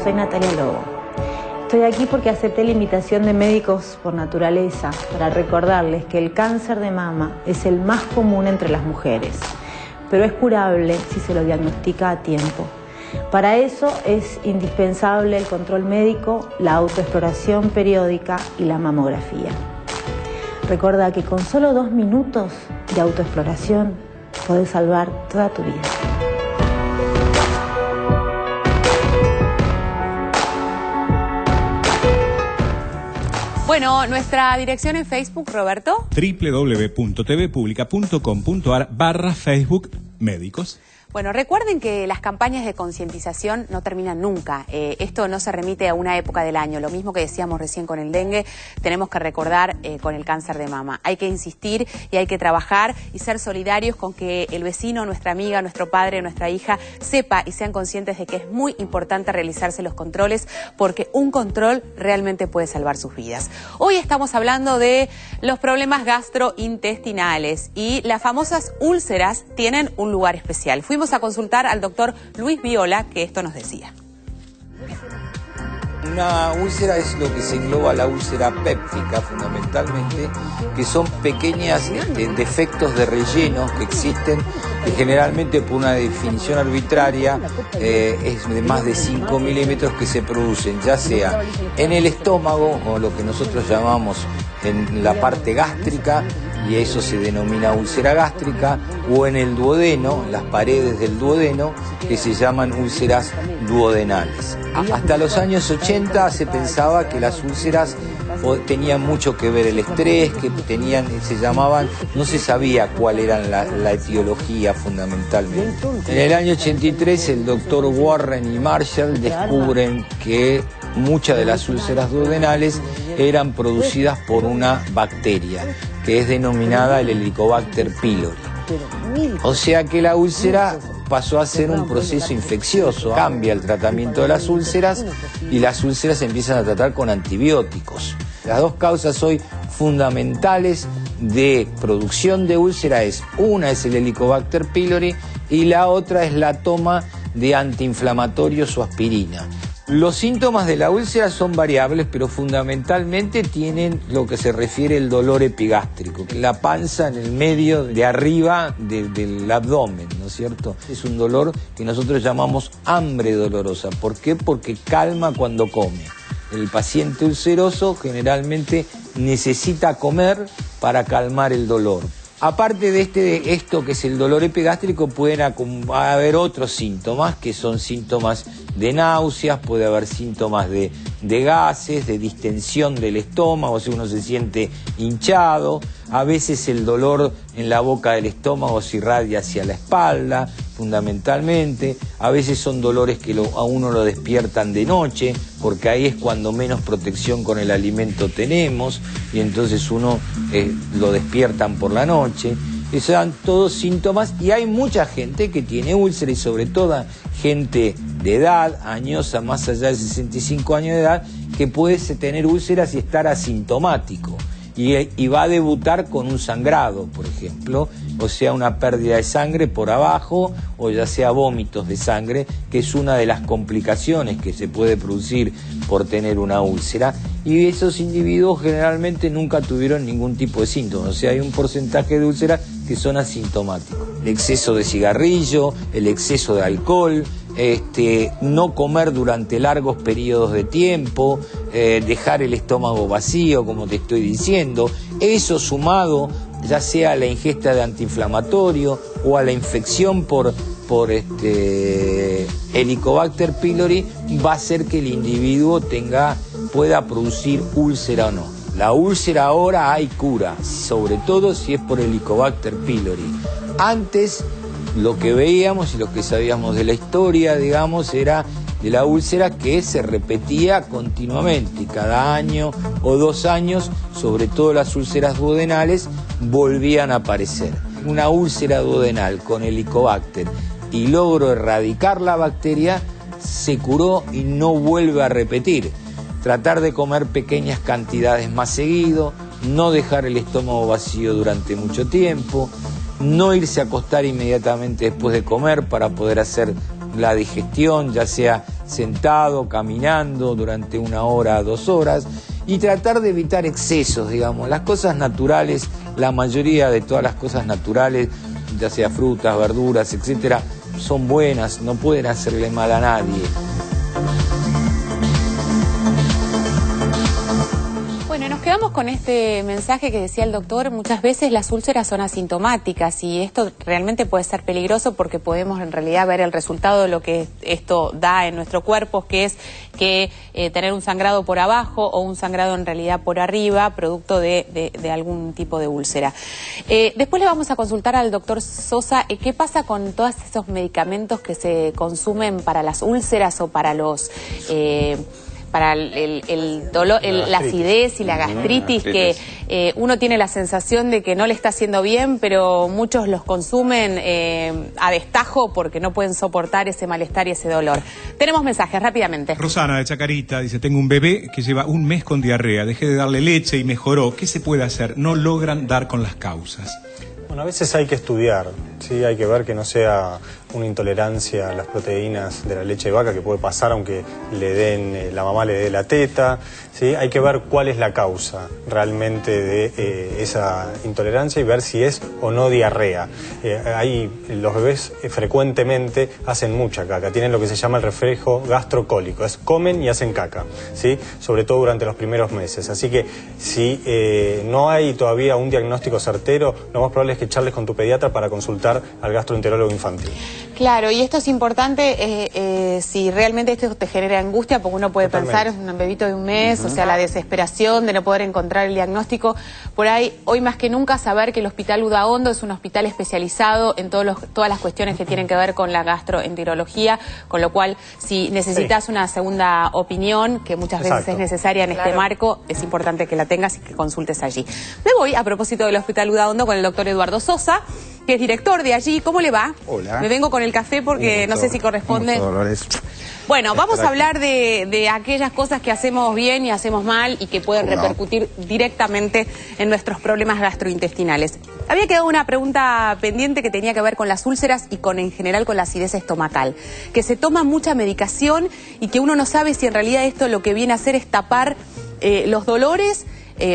soy Natalia Lobo. Estoy aquí porque acepté la invitación de Médicos por Naturaleza para recordarles que el cáncer de mama es el más común entre las mujeres, pero es curable si se lo diagnostica a tiempo. Para eso es indispensable el control médico, la autoexploración periódica y la mamografía. Recuerda que con solo 2 minutos de autoexploración puedes salvar toda tu vida. Bueno, nuestra dirección en Facebook, Roberto. www.tvpublica.com.ar/Facebook Médicos. Bueno, recuerden que las campañas de concientización no terminan nunca. Esto no se remite a una época del año. Lo mismo que decíamos recién con el dengue, tenemos que recordar con el cáncer de mama. Hay que insistir y hay que trabajar y ser solidarios con que el vecino, nuestra amiga, nuestro padre, nuestra hija sepa y sean conscientes de que es muy importante realizarse los controles, porque un control realmente puede salvar sus vidas. Hoy estamos hablando de los problemas gastrointestinales y las famosas úlceras tienen un lugar especial. Fuimos a consultar al doctor Luis Viola, que esto nos decía. Una úlcera es lo que se engloba la úlcera péptica, fundamentalmente, que son pequeños defectos de relleno que existen, que generalmente por una definición arbitraria es de más de 5 milímetros, que se producen ya sea en el estómago, o lo que nosotros llamamos en la parte gástrica, y eso se denomina úlcera gástrica, o en el duodeno, en las paredes del duodeno, que se llaman úlceras duodenales. Hasta los años 80 se pensaba que las úlceras tenían mucho que ver el estrés, que se llamaban, no se sabía cuál era la etiología fundamentalmente. En el año 83 el doctor Warren y Marshall descubren que muchas de las úlceras duodenales eran producidas por una bacteria que es denominada el Helicobacter pylori. O sea que la úlcera pasó a ser un proceso infeccioso. Cambia el tratamiento de las úlceras y las úlceras se empiezan a tratar con antibióticos. Las dos causas hoy fundamentales de producción de úlcera una es el Helicobacter pylori y la otra es la toma de antiinflamatorios o aspirina. Los síntomas de la úlcera son variables, pero fundamentalmente tienen lo que se refiere al dolor epigástrico, la panza en el medio de arriba del abdomen, ¿no es cierto? Es un dolor que nosotros llamamos hambre dolorosa. ¿Por qué? Porque calma cuando come. El paciente ulceroso generalmente necesita comer para calmar el dolor. Aparte de esto que es el dolor epigástrico, pueden haber otros síntomas, que son síntomas de náuseas, puede haber síntomas de gases, de distensión del estómago, si uno se siente hinchado. A veces el dolor en la boca del estómago se irradia hacia la espalda, fundamentalmente. A veces son dolores que a uno lo despiertan de noche, porque ahí es cuando menos protección con el alimento tenemos, y entonces uno lo despiertan por la noche. Esos son todos síntomas, y hay mucha gente que tiene úlcera, y sobre todo gente de edad, añosa, más allá de 65 años de edad, que puede tener úlceras y estar asintomático. Y va a debutar con un sangrado, por ejemplo, o sea, una pérdida de sangre por abajo, o ya sea vómitos de sangre, que es una de las complicaciones que se puede producir por tener una úlcera. Y esos individuos generalmente nunca tuvieron ningún tipo de síntomas, o sea, hay un porcentaje de úlceras que son asintomáticos. El exceso de cigarrillo, el exceso de alcohol, no comer durante largos periodos de tiempo, dejar el estómago vacío, como te estoy diciendo, eso sumado ya sea a la ingesta de antiinflamatorio o a la infección por Helicobacter pylori, va a hacer que el individuo pueda producir úlcera o no. La úlcera ahora hay cura, sobre todo si es por Helicobacter pylori. Antes lo que veíamos y lo que sabíamos de la historia, digamos, era de la úlcera que se repetía continuamente, y cada año o 2 años, sobre todo las úlceras duodenales, volvían a aparecer. Una úlcera duodenal con Helicobacter y logro erradicar la bacteria, se curó y no vuelve a repetir. Tratar de comer pequeñas cantidades más seguido, no dejar el estómago vacío durante mucho tiempo, no irse a acostar inmediatamente después de comer para poder hacer la digestión, ya sea sentado, caminando durante 1 hora, 2 horas, y tratar de evitar excesos, digamos. Las cosas naturales, la mayoría de todas las cosas naturales, ya sea frutas, verduras, etcétera, son buenas, no pueden hacerle mal a nadie. Bueno, nos quedamos con este mensaje que decía el doctor. Muchas veces las úlceras son asintomáticas y esto realmente puede ser peligroso porque podemos en realidad ver el resultado de lo que esto da en nuestro cuerpo, que es que tener un sangrado por abajo o un sangrado en realidad por arriba, producto de algún tipo de úlcera. Después le vamos a consultar al doctor Sosa qué pasa con todos esos medicamentos que se consumen para las úlceras o para los... para el dolor, la acidez y la gastritis, que uno tiene la sensación de que no le está haciendo bien, pero muchos los consumen a destajo porque no pueden soportar ese malestar y ese dolor. Tenemos mensajes, rápidamente. Rosana de Chacarita dice, tengo un bebé que lleva 1 mes con diarrea, dejé de darle leche y mejoró. ¿Qué se puede hacer? No logran dar con las causas. Bueno, a veces hay que estudiar, ¿sí? Hay que ver que no sea una intolerancia a las proteínas de la leche de vaca, que puede pasar aunque la mamá le dé la teta, ¿sí? Hay que ver cuál es la causa realmente de esa intolerancia y ver si es o no diarrea. Los bebés frecuentemente hacen mucha caca, tienen lo que se llama el reflejo gastrocólico, comen y hacen caca, ¿sí? Sobre todo durante los primeros meses. Así que si no hay todavía un diagnóstico certero, lo más probable es que charles con tu pediatra para consultar al gastroenterólogo infantil. Claro, y esto es importante si realmente esto te genera angustia, porque uno puede pensar, es un bebito de 1 mes, o sea, la desesperación de no poder encontrar el diagnóstico. Por ahí, hoy más que nunca, saber que el Hospital Udaondo es un hospital especializado en todas las cuestiones que tienen que ver con la gastroenterología, con lo cual, si necesitas una segunda opinión, que muchas veces es necesaria en este marco, es importante que la tengas y que consultes allí. Me voy, a propósito del Hospital Udaondo, con el doctor Eduardo Sosa, que es director de allí. ¿Cómo le va? Hola. Me vengo con el café porque no sé si corresponde. Bueno, vamos a hablar de aquellas cosas que hacemos bien y hacemos mal y que pueden repercutir directamente en nuestros problemas gastrointestinales. Había quedado una pregunta pendiente que tenía que ver con las úlceras y en general con la acidez estomacal, que se toma mucha medicación y que uno no sabe si en realidad esto lo que viene a hacer es tapar los dolores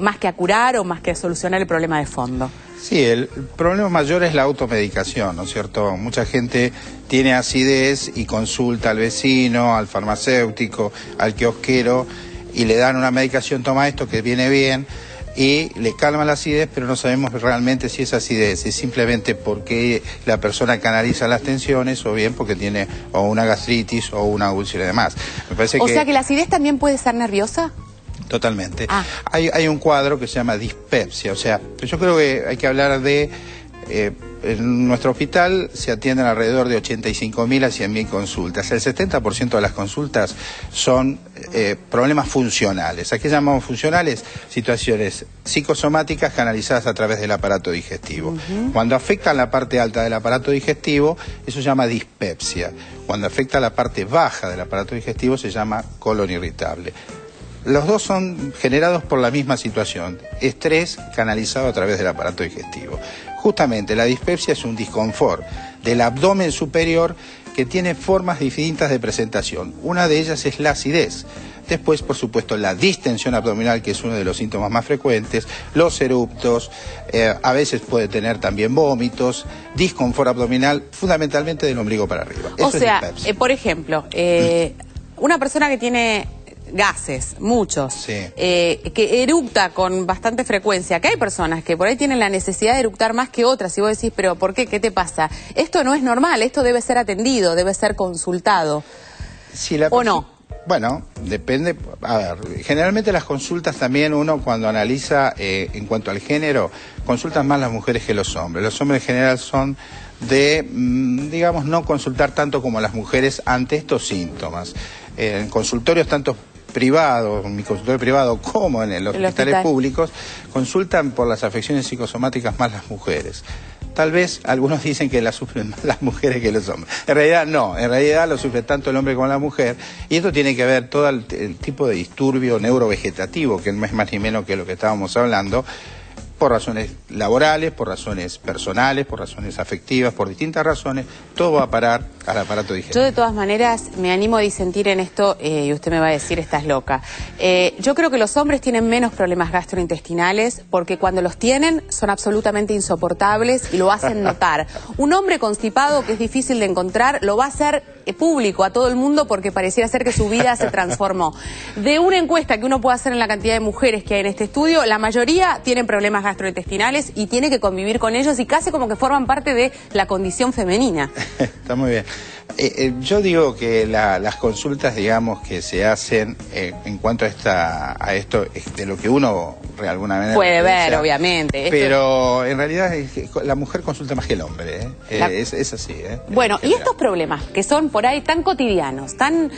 más que a curar o más que a solucionar el problema de fondo. Sí, el problema mayor es la automedicación, ¿no es cierto? Mucha gente tiene acidez y consulta al vecino, al farmacéutico, al kiosquero y le dan una medicación, toma esto que viene bien y le calma la acidez, pero no sabemos realmente si es acidez, es simplemente porque la persona canaliza las tensiones o bien porque tiene o una gastritis o una úlcera y demás. Me parece o sea que la acidez también puede ser nerviosa. Totalmente. Hay un cuadro que se llama dispepsia, o sea, yo creo que hay que hablar de... en nuestro hospital se atienden alrededor de 85.000 a 100.000 consultas. El 70% de las consultas son problemas funcionales. ¿A qué llamamos funcionales? Situaciones psicosomáticas canalizadas a través del aparato digestivo. Cuando afectan la parte alta del aparato digestivo, eso se llama dispepsia. Cuando afecta la parte baja del aparato digestivo, se llama colon irritable. Los dos son generados por la misma situación, estrés canalizado a través del aparato digestivo. Justamente la dispepsia es un disconfort del abdomen superior que tiene formas distintas de presentación. Una de ellas es la acidez. Después, por supuesto, la distensión abdominal, que es uno de los síntomas más frecuentes, los eruptos, a veces puede tener también vómitos, disconfort abdominal, fundamentalmente del ombligo para arriba. O sea, por ejemplo, una persona que tiene gases, muchos, que eructa con bastante frecuencia, que hay personas que por ahí tienen la necesidad de eructar más que otras, y vos decís, pero ¿por qué? ¿Qué te pasa? Esto no es normal, esto debe ser atendido, debe ser consultado, ¿o no? Bueno, depende. A ver, generalmente las consultas también uno cuando analiza en cuanto al género, consultan más las mujeres que los hombres. Los hombres en general son de, digamos, no consultar tanto como las mujeres ante estos síntomas. En consultorios tanto privados, en mi consultorio privado como en los hospitales públicos, consultan por las afecciones psicosomáticas más las mujeres. Tal vez algunos dicen que la sufren más las mujeres que los hombres. En realidad no, en realidad lo sufre tanto el hombre como la mujer. Y esto tiene que ver todo el tipo de disturbio neurovegetativo, que no es más ni menos que lo que estábamos hablando, por razones laborales, por razones personales, por razones afectivas, por distintas razones. Todo va a parar al aparato digestivo. Yo de todas maneras me animo a disentir en esto y usted me va a decir, estás loca. Yo creo que los hombres tienen menos problemas gastrointestinales porque cuando los tienen son absolutamente insoportables y lo hacen notar. Un hombre constipado que es difícil de encontrar lo va a hacer público a todo el mundo porque pareciera ser que su vida se transformó. De una encuesta que uno puede hacer en la cantidad de mujeres que hay en este estudio, la mayoría tienen problemas gastrointestinales y tiene que convivir con ellos y casi como que forman parte de la condición femenina. Está muy bien. Yo digo que las consultas, digamos, que se hacen en cuanto a esto, de lo que uno de alguna manera puede ver, obviamente. Pero en realidad la mujer consulta más que el hombre, es así. Bueno, y estos problemas que son por ahí tan cotidianos, tan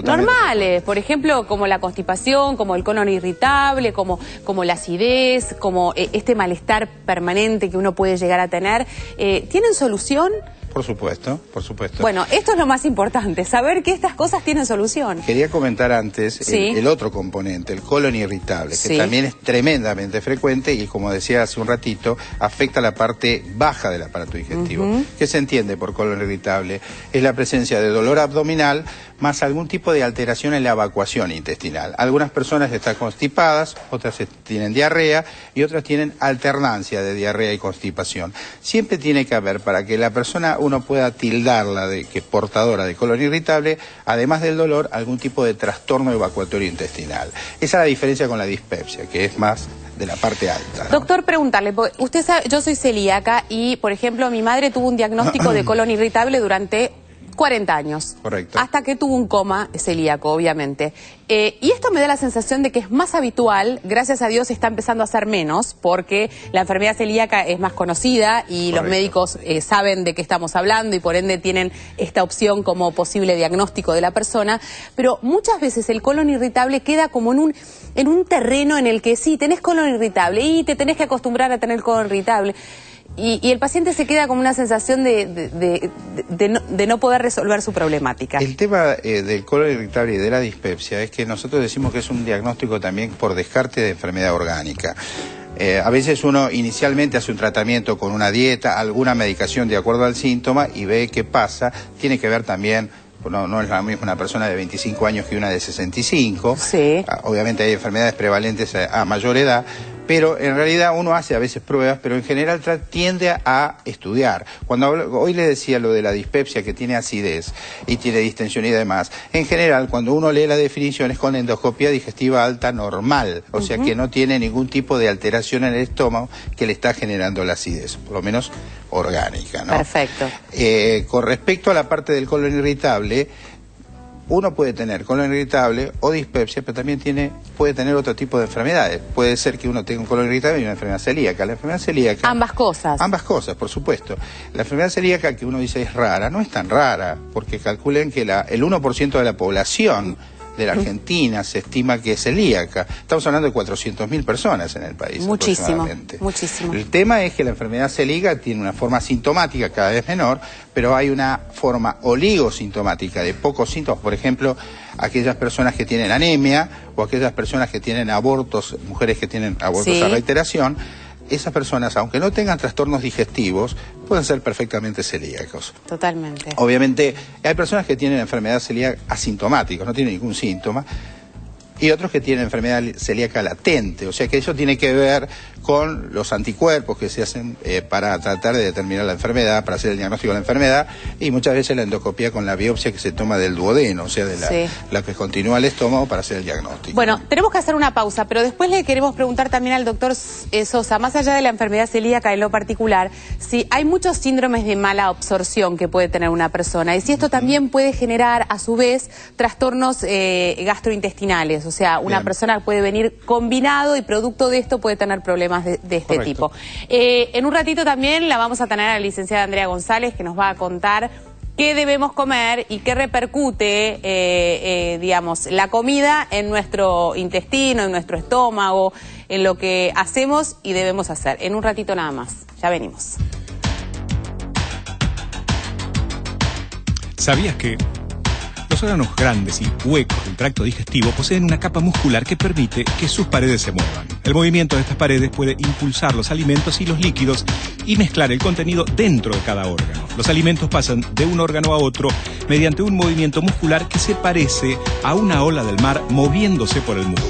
normales, por ejemplo, como la constipación, como el colon irritable, como la acidez, como este malestar permanente que uno puede llegar a tener, ¿tienen solución? Por supuesto, por supuesto. Bueno, esto es lo más importante, saber que estas cosas tienen solución. Quería comentar antes el otro componente, el colon irritable, que también es tremendamente frecuente y, como decía hace un ratito, afecta la parte baja del aparato digestivo. ¿Qué se entiende por colon irritable? Es la presencia de dolor abdominal más algún tipo de alteración en la evacuación intestinal. Algunas personas están constipadas, otras tienen diarrea y otras tienen alternancia de diarrea y constipación. Siempre tiene que haber, para que la persona uno pueda tildarla de que es portadora de colon irritable, además del dolor, algún tipo de trastorno evacuatorio intestinal. Esa es la diferencia con la dispepsia, que es más de la parte alta, ¿no? Doctor, preguntarle, usted sabe, yo soy celíaca y, por ejemplo, mi madre tuvo un diagnóstico de colon irritable durante 40 años. Correcto. Hasta que tuvo un coma celíaco, obviamente. Y esto me da la sensación de que es más habitual, gracias a Dios está empezando a ser menos, porque la enfermedad celíaca es más conocida y los médicos saben de qué estamos hablando y por ende tienen esta opción como posible diagnóstico de la persona. Pero muchas veces el colon irritable queda como en un terreno en el que sí, tenés colon irritable y te tenés que acostumbrar a tener colon irritable. Y el paciente se queda con una sensación de no poder resolver su problemática. El tema del colon irritable y de la dispepsia es que nosotros decimos que es un diagnóstico también por descarte de enfermedad orgánica. A veces uno inicialmente hace un tratamiento con una dieta, alguna medicación de acuerdo al síntoma y ve qué pasa. Tiene que ver también, no es la misma una persona de 25 años que una de 65. Sí. Obviamente hay enfermedades prevalentes a mayor edad. Pero en realidad uno hace a veces pruebas, pero en general tiende a estudiar. Hoy le decía lo de la dispepsia, que tiene acidez y tiene distensión y demás. En general, cuando uno lee la definición es con endoscopia digestiva alta normal, o sea que no tiene ningún tipo de alteración en el estómago que le está generando la acidez, por lo menos orgánica, ¿no? Perfecto. Con respecto a la parte del colon irritable, uno puede tener colon irritable o dispepsia, pero también puede tener otro tipo de enfermedades. Puede ser que uno tenga un colon irritable y una enfermedad celíaca. La enfermedad celíaca... Ambas cosas. Ambas cosas, por supuesto. La enfermedad celíaca, que uno dice es rara, no es tan rara, porque calculen que el 1% de la población de la Argentina se estima que es celíaca. Estamos hablando de 400.000 personas en el país. Muchísimo, muchísimo. El tema es que la enfermedad celíaca tiene una forma sintomática cada vez menor, pero hay una forma oligosintomática de pocos síntomas. Por ejemplo, aquellas personas que tienen anemia o aquellas personas que tienen abortos, mujeres que tienen abortos a reiteración. Esas personas, aunque no tengan trastornos digestivos, pueden ser perfectamente celíacos. Totalmente. Obviamente, hay personas que tienen enfermedad celíaca asintomática, no tienen ningún síntoma, y otros que tienen enfermedad celíaca latente, o sea que eso tiene que ver con los anticuerpos que se hacen para tratar de determinar la enfermedad, para hacer el diagnóstico de la enfermedad, y muchas veces la endoscopía con la biopsia que se toma del duodeno, o sea, de la que continúa el estómago para hacer el diagnóstico. Bueno, tenemos que hacer una pausa, pero después le queremos preguntar también al doctor Sosa, más allá de la enfermedad celíaca en lo particular, si hay muchos síndromes de mala absorción que puede tener una persona, y si esto también puede generar, a su vez, trastornos gastrointestinales. O sea, una persona puede venir combinado y producto de esto puede tener problemas de este tipo. En un ratito también la vamos a tener a la licenciada Andrea González, que nos va a contar qué debemos comer y qué repercute, digamos, la comida en nuestro intestino, en nuestro estómago, en lo que hacemos y debemos hacer. En un ratito nada más. Ya venimos. ¿Sabías que los órganos grandes y huecos del tracto digestivo poseen una capa muscular que permite que sus paredes se muevan? El movimiento de estas paredes puede impulsar los alimentos y los líquidos y mezclar el contenido dentro de cada órgano. Los alimentos pasan de un órgano a otro mediante un movimiento muscular que se parece a una ola del mar moviéndose por el mundo.